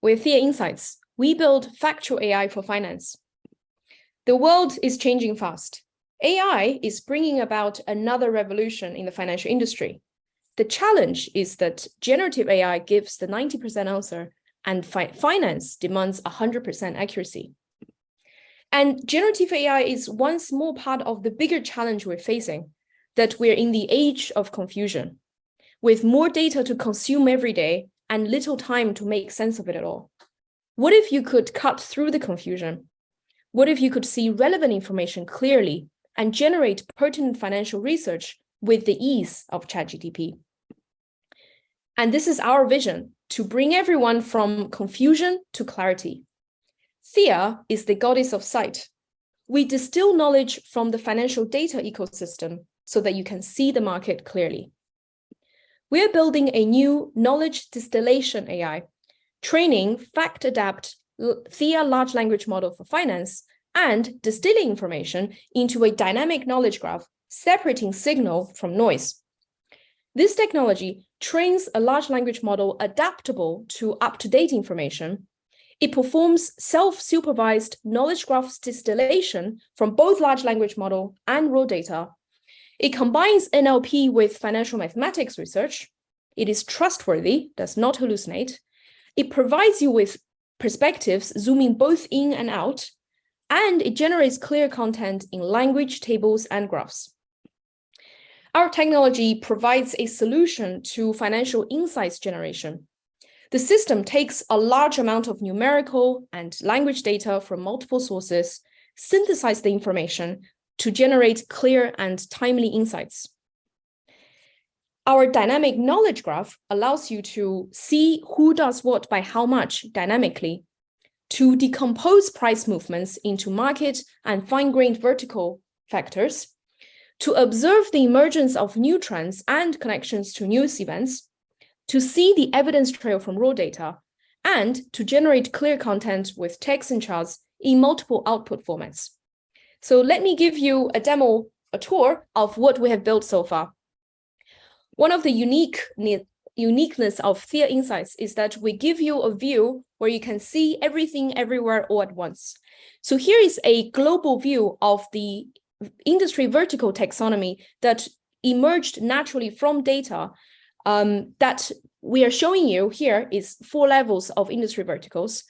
With Theia Insights, we build factual AI for finance. The world is changing fast. AI is bringing about another revolution in the financial industry. The challenge is that generative AI gives the 90% answer and finance demands 100% accuracy. And generative AI is one small part of the bigger challenge we're facing, that we're in the age of confusion, with more data to consume every day and little time to make sense of it at all. What if you could cut through the confusion? What if you could see relevant information clearly and generate pertinent financial research with the ease of ChatGPT? And this is our vision, to bring everyone from confusion to clarity. Theia is the goddess of sight. We distill knowledge from the financial data ecosystem so that you can see the market clearly. We are building a new knowledge distillation AI, training fact-adapt Theia large language model for finance and distilling information into a dynamic knowledge graph, separating signal from noise. This technology trains a large language model adaptable to up-to-date information. It performs self-supervised knowledge graph distillation from both large language model and raw data. It combines NLP with financial mathematics research. It is trustworthy, does not hallucinate. It provides you with perspectives, zooming both in and out, and it generates clear content in language, tables, and graphs. Our technology provides a solution to financial insights generation. The system takes a large amount of numerical and language data from multiple sources, synthesize the information to generate clear and timely insights. Our dynamic knowledge graph allows you to see who does what by how much dynamically, to decompose price movements into market and fine-grained vertical factors, to observe the emergence of new trends and connections to news events, to see the evidence trail from raw data, and to generate clear content with text and charts in multiple output formats. So let me give you a demo, a tour of what we have built so far. One of the uniqueness of Theia Insights is that we give you a view where you can see everything everywhere all at once. So here is a global view of the industry vertical taxonomy that emerged naturally from data that we are showing you here is 4 levels of industry verticals.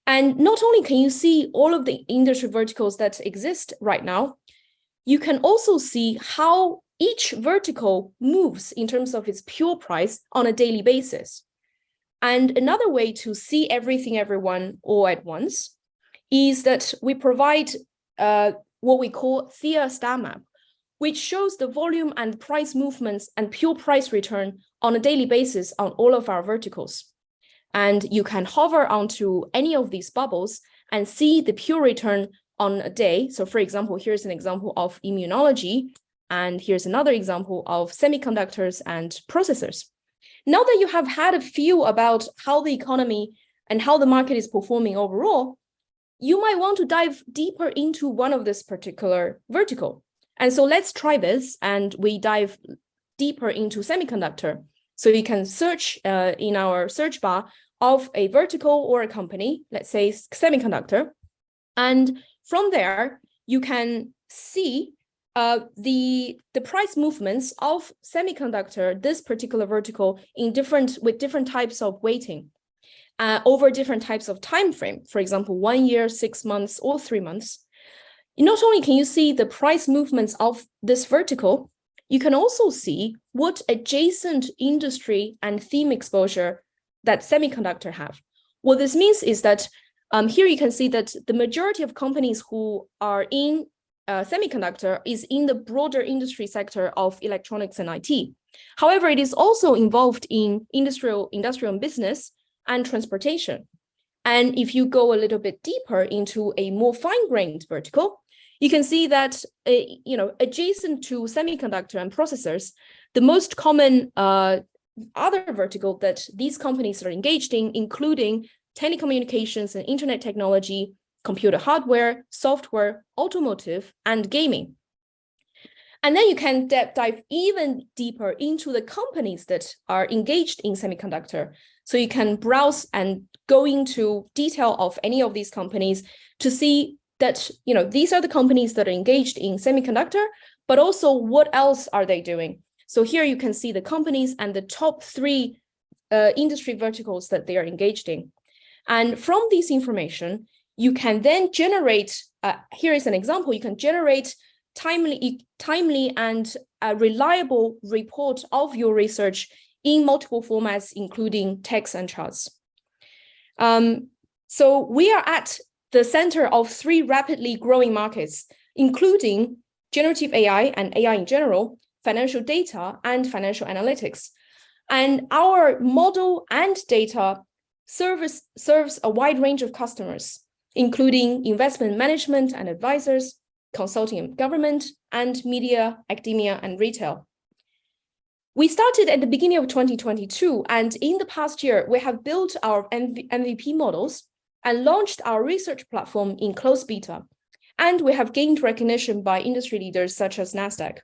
And not only can you see all of the industry verticals that exist right now, you can also see how each vertical moves in terms of its pure price on a daily basis. And another way to see everything, everyone, all at once is that we provide what we call Theia star map, which shows the volume and price movements and pure price return on a daily basis on all of our verticals. And you can hover onto any of these bubbles and see the pure return on a day. So for example, here's an example of immunology, and here's another example of semiconductors and processors. Now that you have had a feel about how the economy and how the market is performing overall, you might want to dive deeper into one of this particular vertical. And so let's try this, and we dive deeper into semiconductor. So you can search in our search bar of a vertical or a company, let's say semiconductor. And from there, you can see the price movements of semiconductor, this particular vertical, with different types of weighting over different types of time frame. For example, 1 year, 6 months, or 3 months. Not only can you see the price movements of this vertical, you can also see what adjacent industry and theme exposure that semiconductor have. What this means is that here you can see that the majority of companies who are in semiconductor is in the broader industry sector of electronics and IT. However, it is also involved in industrial business and transportation. And if you go a little bit deeper into a more fine-grained vertical, you can see that adjacent to semiconductor and processors, the most common other vertical that these companies are engaged in, including telecommunications and internet technology, computer hardware, software, automotive, and gaming. And then you can dive even deeper into the companies that are engaged in semiconductor. So you can browse and go into detail of any of these companies to see that, these are the companies that are engaged in semiconductor, but also what else are they doing? So here you can see the companies and the top 3 industry verticals that they are engaged in. And from this information, you can then generate, here is an example, you can generate timely and reliable report of your research in multiple formats, including text and charts. So we are at the center of 3 rapidly growing markets, including generative AI and AI in general, financial data and financial analytics. And our model and data serves a wide range of customers, including investment management and advisors, consulting and government, and media, academia, and retail. We started at the beginning of 2022, and in the past year, we have built our MVP models and launched our research platform in closed beta, and we have gained recognition by industry leaders such as NASDAQ.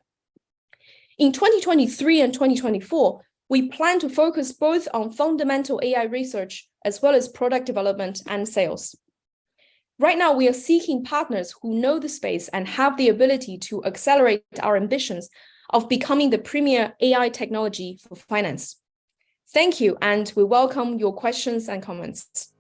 In 2023 and 2024, we plan to focus both on fundamental AI research as well as product development and sales. Right now, we are seeking partners who know the space and have the ability to accelerate our ambitions of becoming the premier AI technology for finance. Thank you, and we welcome your questions and comments.